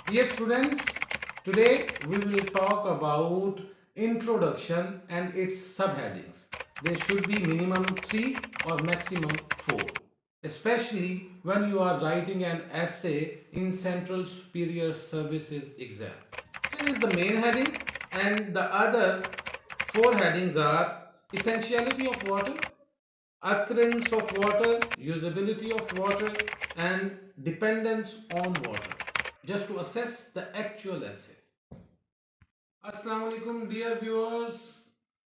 Dear students, today we will talk about introduction and its subheadings. There should be minimum 3 or maximum 4, especially when you are writing an essay in Central Superior Services exam. Here is the main heading, and the other 4 headings are essentiality of water, occurrence of water, usability of water, and dependence on water, just to assess the actual essay. Assalamu alaikum, dear viewers.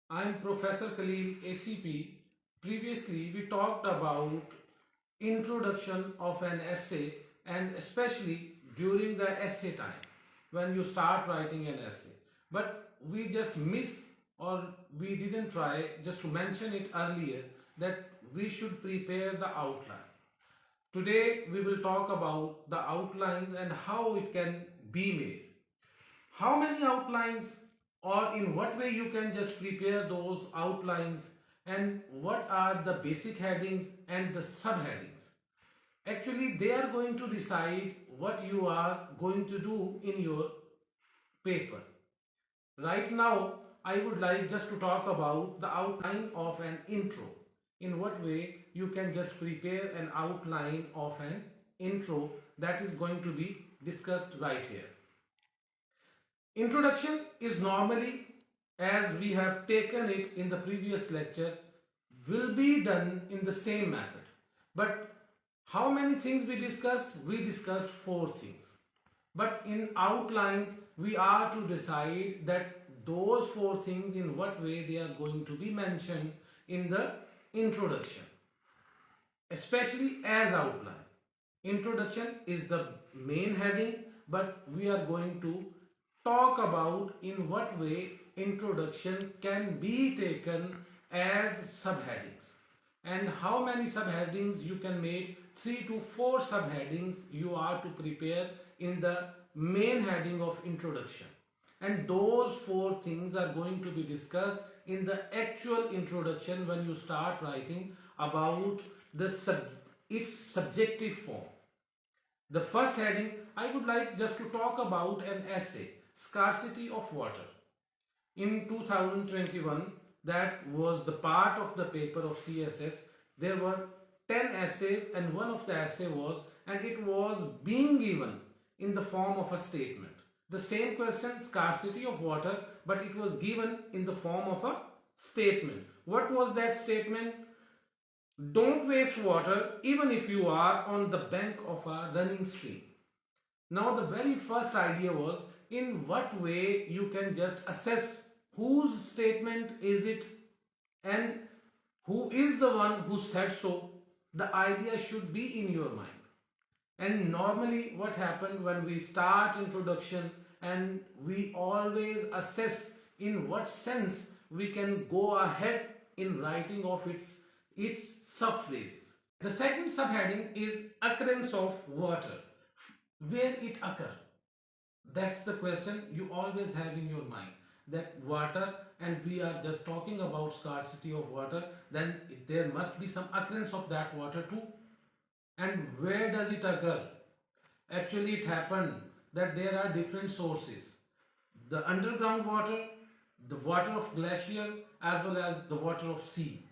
I'm Professor Khalil ACP. Previously, we talked about introduction of an essay, and especially during the essay time when you start writing an essay. But we just missed, or we didn't try just to mention it earlier, that we should prepare the outline. Today we will talk about the outlines and how it can be made. How many outlines, or in what way you can just prepare those outlines, and what are the basic headings and the subheadings. Actually, they are going to decide what you are going to do in your paper. Right now, I would like just to talk about the outline of an intro. In what way you can just prepare an outline of an intro that is going to be discussed right here. Introduction is normally, as we have taken it in the previous lecture, will be done in the same method. But how many things we discussed? We discussed 4 things. But in outlines, we are to decide that those 4 things, in what way they are going to be mentioned in the introduction, especially as outline. Introduction is the main heading, but we are going to talk about in what way introduction can be taken as subheadings, and how many subheadings you can make. 3 to 4 subheadings you are to prepare in the main heading of introduction, and those 4 things are going to be discussed in the actual introduction when you start writing about its subjective form. The first heading, I would like just to talk about an essay, scarcity of water. In 2021, that was the part of the paper of CSS. There were 10 essays, and one of the essay was, and it was being given in the form of a statement. The same question, scarcity of water, but it was given in the form of a statement. What was that statement? Don't waste water even if you are on the bank of a running stream. Now the very first idea was, in what way you can just assess whose statement is it and who is the one who said so. The idea should be in your mind. And normally what happened when we start introduction, and we always assess in what sense we can go ahead in writing of its subphrases. The second subheading is occurrence of water. Where it occur? That's the question you always have in your mind. That water, and we are just talking about scarcity of water, then there must be some occurrence of that water too. And where does it occur? Actually, it happened that there are different sources: the underground water, the water of glacier, as well as the water of sea.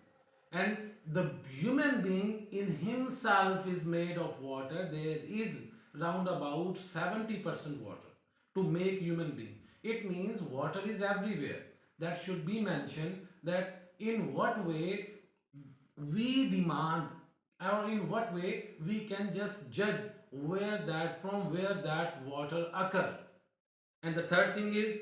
And the human being in himself is made of water. There is round about 70% water to make human being. It means water is everywhere. That should be mentioned, that in what way we demand, or in what way we can just judge from where that water occur. And the third thing is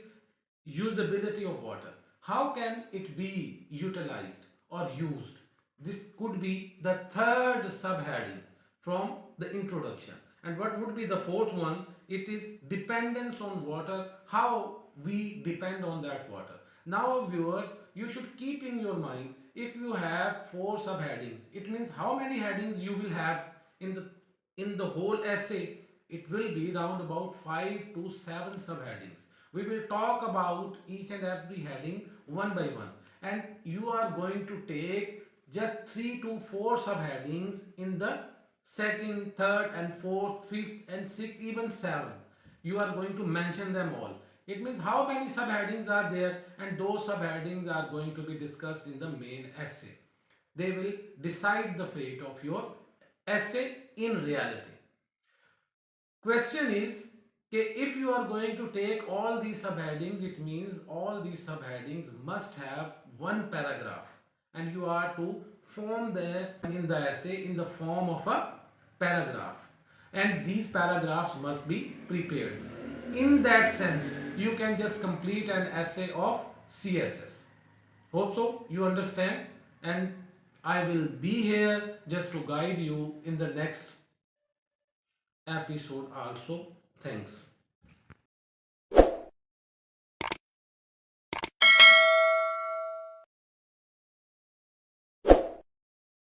usability of water. How can it be utilized or used? This could be the third subheading from the introduction. And what would be the fourth one? It is dependence on water, how we depend on that water. Now viewers, you should keep in your mind, if you have 4 subheadings, it means how many headings you will have in the whole essay. It will be round about 5 to 7 subheadings. We will talk about each and every heading one by one, and you are going to take just 3 to 4 subheadings in the second, third and fourth, fifth and sixth, even 7. you are going to mention them all. It means how many subheadings are there, and those subheadings are going to be discussed in the main essay. They will decide the fate of your essay in reality. Question is, if you are going to take all these subheadings, it means all these subheadings must have one paragraph, and you are to form them in the essay in the form of a paragraph, and these paragraphs must be prepared. In that sense, you can just complete an essay of CSS. Hope so you understand, and I will be here just to guide you in the next episode also. Thanks.